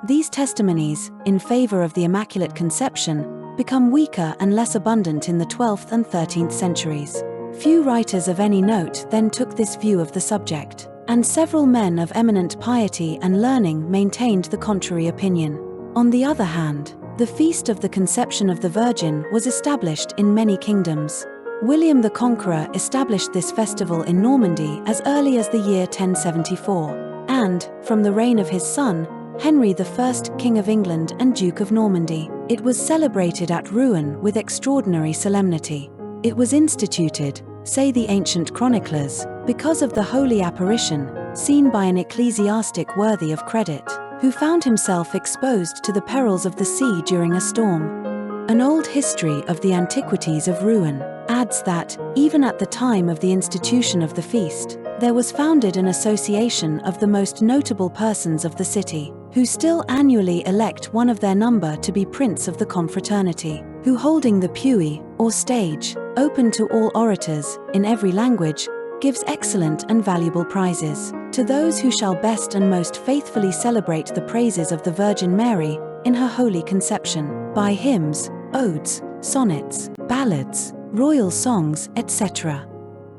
These testimonies, in favor of the Immaculate Conception, become weaker and less abundant in the 12th and 13th centuries. Few writers of any note then took this view of the subject, and several men of eminent piety and learning maintained the contrary opinion. On the other hand, the feast of the Conception of the Virgin was established in many kingdoms. William the Conqueror established this festival in Normandy as early as the year 1074, and, from the reign of his son, Henry I, King of England and Duke of Normandy, it was celebrated at Rouen with extraordinary solemnity. It was instituted, say the ancient chroniclers, because of the holy apparition, seen by an ecclesiastic worthy of credit, who found himself exposed to the perils of the sea during a storm. An old history of the antiquities of Rouen adds that, even at the time of the institution of the feast, there was founded an association of the most notable persons of the city, who still annually elect one of their number to be prince of the confraternity, who holding the puy, or stage, open to all orators, in every language, gives excellent and valuable prizes to those who shall best and most faithfully celebrate the praises of the Virgin Mary in her holy conception, by hymns, odes, sonnets, ballads, royal songs, etc.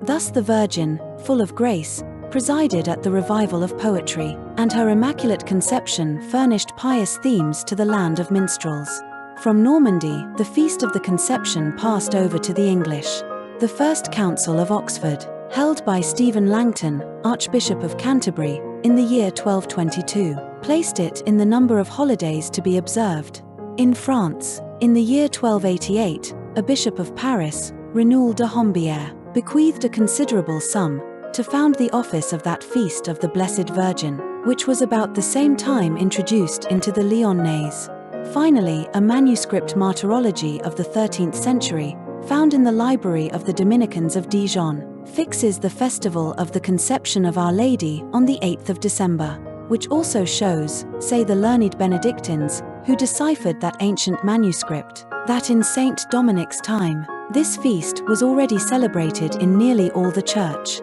Thus the Virgin, full of grace, presided at the revival of poetry, and her Immaculate Conception furnished pious themes to the land of minstrels. From Normandy, the Feast of the Conception passed over to the English. The First Council of Oxford, held by Stephen Langton, Archbishop of Canterbury, in the year 1222, placed it in the number of holidays to be observed. In France, in the year 1288, a bishop of Paris, Raoul de Hombières, bequeathed a considerable sum to found the office of that feast of the Blessed Virgin, which was about the same time introduced into the Lyonnais. Finally, a manuscript martyrology of the 13th century, found in the library of the Dominicans of Dijon, fixes the festival of the Conception of Our Lady on the 8th of December, which also shows, say the learned Benedictines, who deciphered that ancient manuscript, that in Saint Dominic's time, this feast was already celebrated in nearly all the church.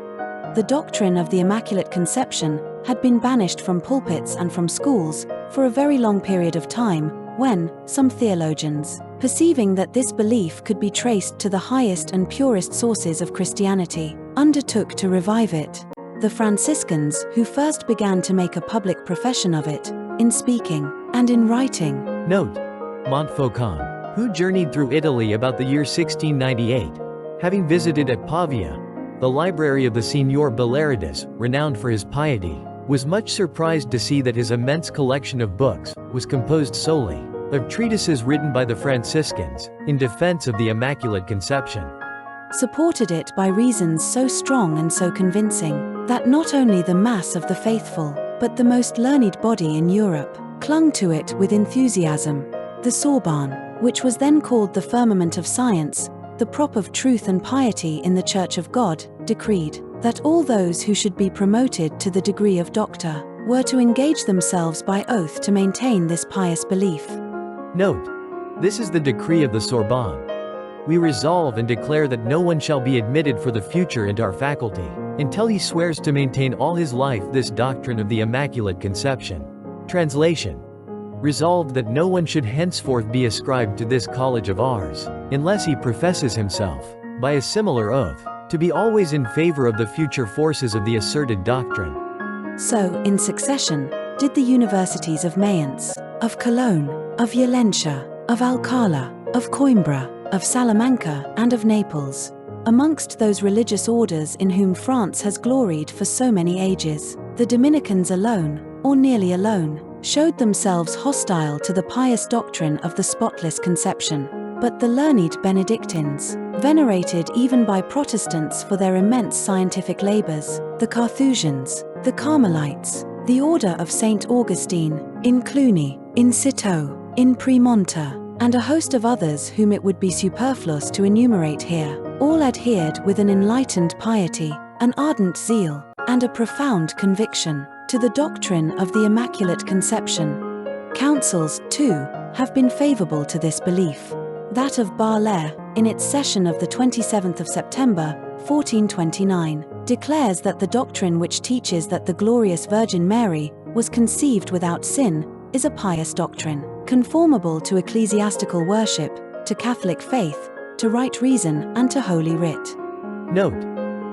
The doctrine of the Immaculate Conception had been banished from pulpits and from schools for a very long period of time, when some theologians, perceiving that this belief could be traced to the highest and purest sources of Christianity, undertook to revive it. The Franciscans, who first began to make a public profession of it, in speaking and in writing. Note: Montfaucon, who journeyed through Italy about the year 1698, having visited at Pavia the library of the Signor Belleridis, renowned for his piety, was much surprised to see that his immense collection of books was composed solely of treatises written by the Franciscans in defense of the Immaculate Conception. Supported it by reasons so strong and so convincing, that not only the mass of the faithful, but the most learned body in Europe, clung to it with enthusiasm. The Sorbonne, which was then called the firmament of science, the prop of truth and piety in the Church of God, decreed that all those who should be promoted to the degree of doctor were to engage themselves by oath to maintain this pious belief. Note: this is the decree of the Sorbonne. We resolve and declare that no one shall be admitted for the future into our faculty, until he swears to maintain all his life this doctrine of the Immaculate Conception. Translation: resolved that no one should henceforth be ascribed to this college of ours, unless he professes himself, by a similar oath, to be always in favor of the future forces of the asserted doctrine. So, in succession, did the universities of Mayence, of Cologne, of Valencia, of Alcala, of Coimbra, of Salamanca, and of Naples. Amongst those religious orders in whom France has gloried for so many ages, the Dominicans alone, or nearly alone, showed themselves hostile to the pious doctrine of the spotless conception. But the learned Benedictines, venerated even by Protestants for their immense scientific labors, the Carthusians, the Carmelites, the Order of St. Augustine, in Cluny, in Citeaux, in Premonte, and a host of others whom it would be superfluous to enumerate here, all adhered with an enlightened piety, an ardent zeal, and a profound conviction to the doctrine of the Immaculate Conception. Councils, too, have been favorable to this belief. That of Bar-Leigh, in its session of the 27th of September, 1429, declares that the doctrine which teaches that the glorious Virgin Mary was conceived without sin is a pious doctrine, conformable to ecclesiastical worship, to Catholic faith, to right reason, and to Holy Writ. Note: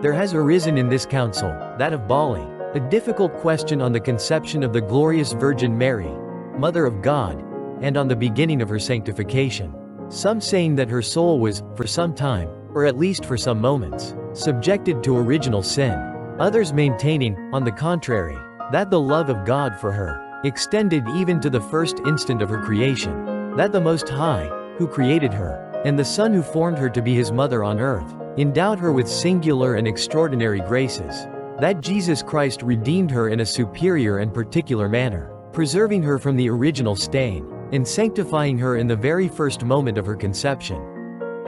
there has arisen in this council, that of Bali, a difficult question on the conception of the glorious Virgin Mary, Mother of God, and on the beginning of her sanctification. Some saying that her soul was, for some time, or at least for some moments, subjected to original sin. Others maintaining, on the contrary, that the love of God for her extended even to the first instant of her creation, that the Most High, who created her, and the Son who formed her to be his mother on earth, endowed her with singular and extraordinary graces, that Jesus Christ redeemed her in a superior and particular manner, preserving her from the original stain, and sanctifying her in the very first moment of her conception.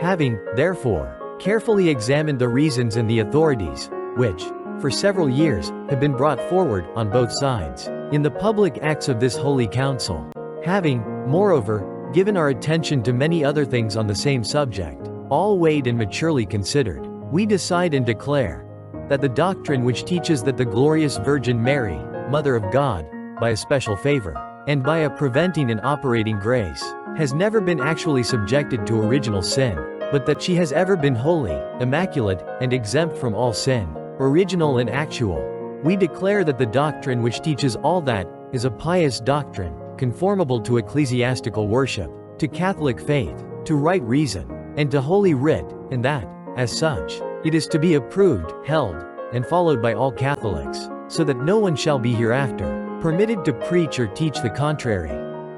Having, therefore, carefully examined the reasons and the authorities, which, for several years, have been brought forward, on both sides, in the public acts of this Holy Council, having, moreover, given our attention to many other things on the same subject, all weighed and maturely considered, we decide and declare that the doctrine which teaches that the glorious Virgin Mary, Mother of God, by a special favor, and by a preventing and operating grace, has never been actually subjected to original sin, but that she has ever been holy, immaculate, and exempt from all sin, original and actual. We declare that the doctrine which teaches all that is a pious doctrine, conformable to ecclesiastical worship, to Catholic faith, to right reason, and to Holy Writ, and that, as such, it is to be approved, held, and followed by all Catholics, so that no one shall be hereafter permitted to preach or teach the contrary.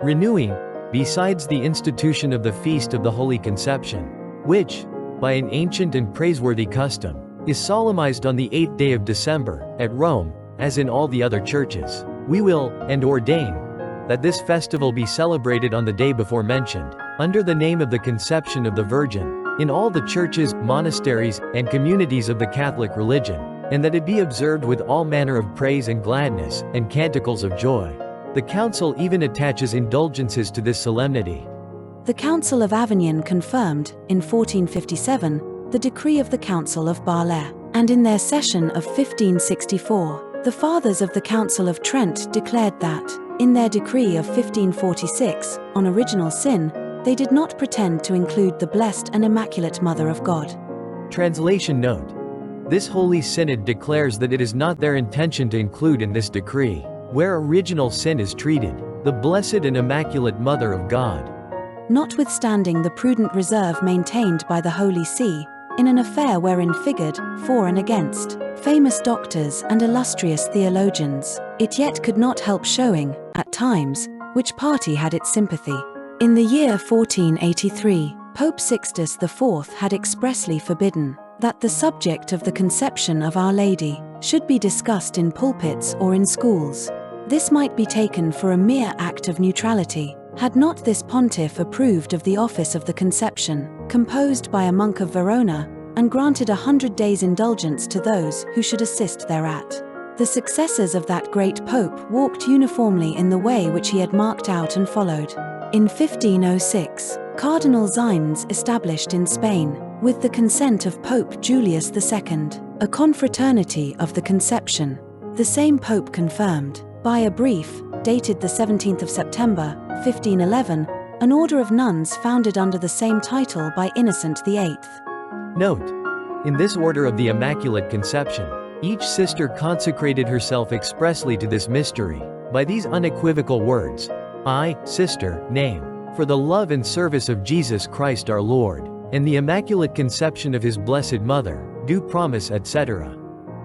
Renewing, besides the institution of the Feast of the Holy Conception, which, by an ancient and praiseworthy custom, is solemnized on the 8th day of December, at Rome, as in all the other churches, we will, and ordain, that this festival be celebrated on the day before mentioned, under the name of the Conception of the Virgin, in all the churches, monasteries, and communities of the Catholic religion, and that it be observed with all manner of praise and gladness, and canticles of joy. The Council even attaches indulgences to this solemnity. The Council of Avignon confirmed, in 1457, the decree of the Council of Bar, and in their session of 1564, the Fathers of the Council of Trent declared that, in their decree of 1546, on original sin, they did not pretend to include the Blessed and Immaculate Mother of God. Translation note: this Holy Synod declares that it is not their intention to include in this decree, where original sin is treated, the Blessed and Immaculate Mother of God. Notwithstanding the prudent reserve maintained by the Holy See, in an affair wherein figured, for and against, famous doctors and illustrious theologians, it yet could not help showing, at times, which party had its sympathy. In the year 1483, Pope Sixtus IV had expressly forbidden that the subject of the conception of Our Lady should be discussed in pulpits or in schools. This might be taken for a mere act of neutrality, had not this pontiff approved of the office of the Conception, composed by a monk of Verona, and granted 100 days' indulgence to those who should assist thereat. The successors of that great pope walked uniformly in the way which he had marked out and followed. In 1506, Cardinal Ximenes established in Spain, with the consent of Pope Julius II, a confraternity of the Conception. The same pope confirmed, by a brief, dated the 17th of September, 1511, an order of nuns founded under the same title by Innocent VIII. Note: in this order of the Immaculate Conception, each sister consecrated herself expressly to this mystery, by these unequivocal words: I, sister, name, for the love and service of Jesus Christ our Lord, and the Immaculate Conception of his Blessed Mother, do promise, etc.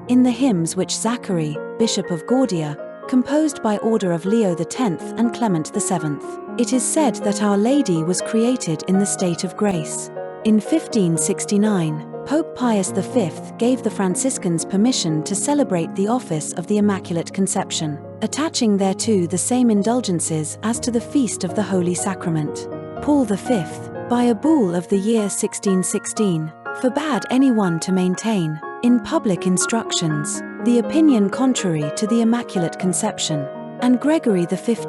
In the hymns which Zachary, Bishop of Gordia, composed by order of Leo X and Clement VII, it is said that Our Lady was created in the state of grace. In 1569, Pope Pius V gave the Franciscans permission to celebrate the office of the Immaculate Conception, attaching thereto the same indulgences as to the Feast of the Holy Sacrament. Paul V, by a bull of the year 1616, forbade anyone to maintain, in public instructions, the opinion contrary to the Immaculate Conception, and Gregory XV,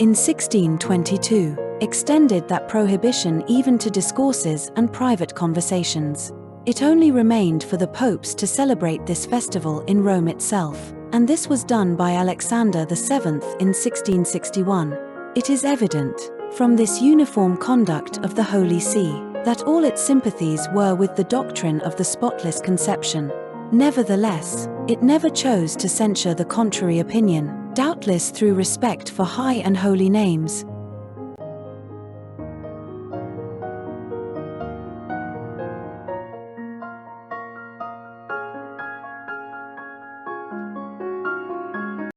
in 1622, extended that prohibition even to discourses and private conversations. It only remained for the popes to celebrate this festival in Rome itself. and this was done by Alexander VII in 1661. It is evident, from this uniform conduct of the Holy See, that all its sympathies were with the doctrine of the spotless conception. Nevertheless, it never chose to censure the contrary opinion, doubtless through respect for high and holy names,